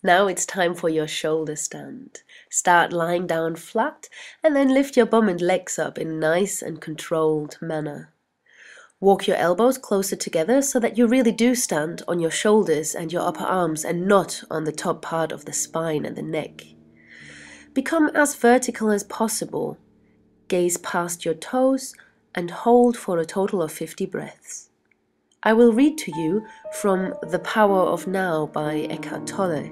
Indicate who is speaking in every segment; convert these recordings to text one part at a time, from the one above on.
Speaker 1: Now it's time for your shoulder stand. Start lying down flat and then lift your bum and legs up in a nice and controlled manner. Walk your elbows closer together so that you really do stand on your shoulders and your upper arms and not on the top part of the spine and the neck. Become as vertical as possible. Gaze past your toes and hold for a total of 50 breaths. I will read to you from The Power of Now by Eckhart Tolle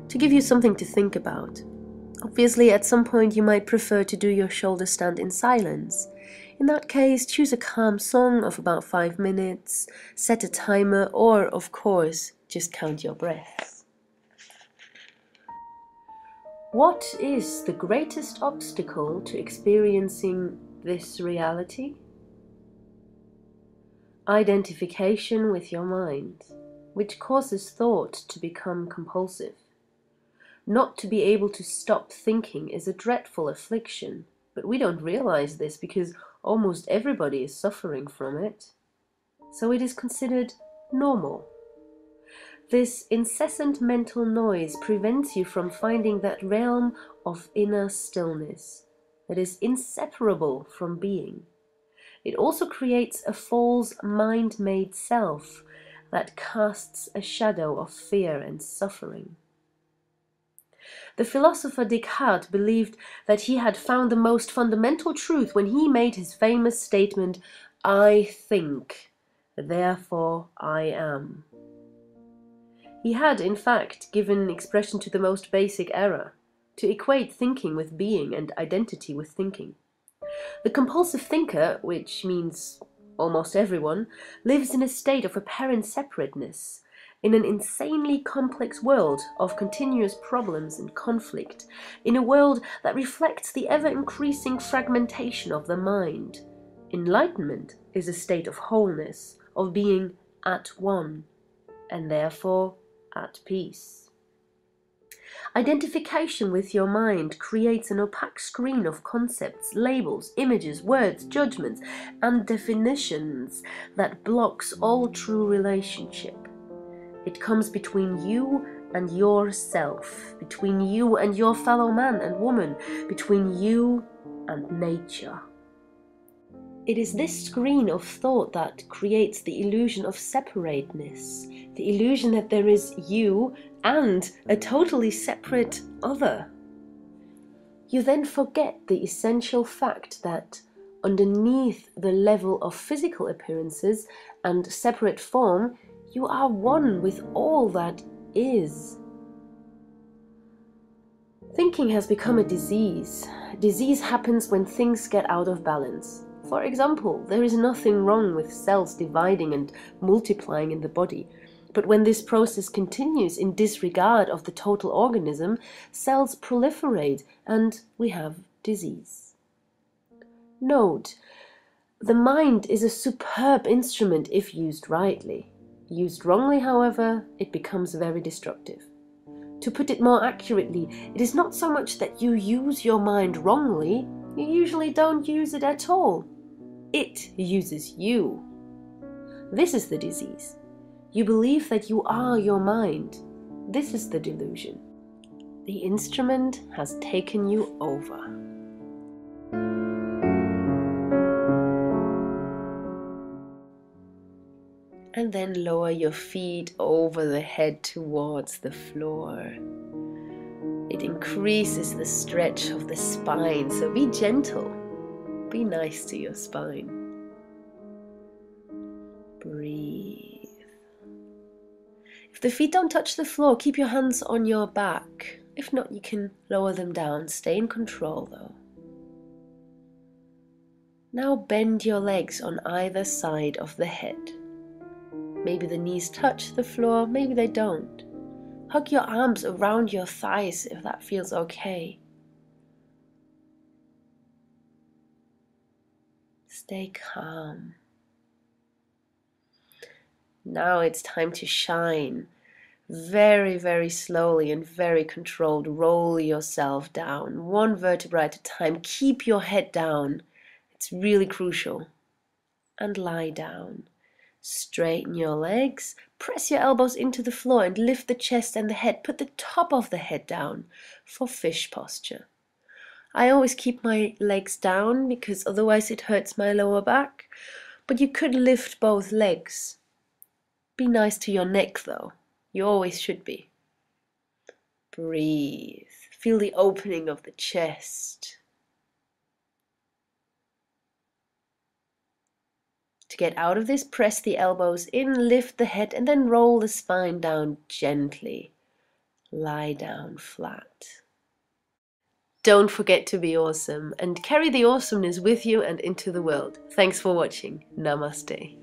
Speaker 1: to give you something to think about. Obviously, at some point you might prefer to do your shoulder stand in silence. In that case, choose a calm song of about 5 minutes, set a timer, or, of course, just count your breaths. What is the greatest obstacle to experiencing this reality? Identification with your mind, which causes thought to become compulsive. Not to be able to stop thinking is a dreadful affliction, but we don't realize this because almost everybody is suffering from it. So it is considered normal. This incessant mental noise prevents you from finding that realm of inner stillness that is inseparable from being. It also creates a false mind-made self that casts a shadow of fear and suffering. The philosopher Descartes believed that he had found the most fundamental truth when he made his famous statement, "I think, therefore I am." He had, in fact, given expression to the most basic error, to equate thinking with being and identity with thinking. The compulsive thinker, which means almost everyone, lives in a state of apparent separateness, in an insanely complex world of continuous problems and conflict, in a world that reflects the ever-increasing fragmentation of the mind. Enlightenment is a state of wholeness, of being at one, and therefore at peace. Identification with your mind creates an opaque screen of concepts, labels, images, words, judgments, and definitions that blocks all true relationship. It comes between you and yourself, between you and your fellow man and woman, between you and nature. It is this screen of thought that creates the illusion of separateness, the illusion that there is you and a totally separate other. You then forget the essential fact that underneath the level of physical appearances and separate form, you are one with all that is. Thinking has become a disease. Disease happens when things get out of balance. For example, there is nothing wrong with cells dividing and multiplying in the body, but when this process continues in disregard of the total organism, cells proliferate and we have disease. Note, the mind is a superb instrument if used rightly. Used wrongly, however, it becomes very destructive. To put it more accurately, it is not so much that you use your mind wrongly, you usually don't use it at all. It uses you. This is the disease. You believe that you are your mind. This is the delusion. The instrument has taken you over. And then lower your feet over the head towards the floor. It increases the stretch of the spine, so be gentle. Be nice to your spine. Breathe. If the feet don't touch the floor, keep your hands on your back. If not, you can lower them down. Stay in control though. Now bend your legs on either side of the head. Maybe the knees touch the floor, maybe they don't. Hug your arms around your thighs if that feels okay. Stay calm. Now it's time to shine. Very, very slowly and very controlled, roll yourself down, one vertebra at a time. Keep your head down. It's really crucial. And lie down. Straighten your legs, press your elbows into the floor and lift the chest and the head. Put the top of the head down for fish posture. I always keep my legs down because otherwise it hurts my lower back, but you could lift both legs. Be nice to your neck though, you always should be. Breathe, feel the opening of the chest. To get out of this, press the elbows in, lift the head, and then roll the spine down gently. Lie down flat. Don't forget to be awesome and carry the awesomeness with you and into the world. Thanks for watching. Namaste.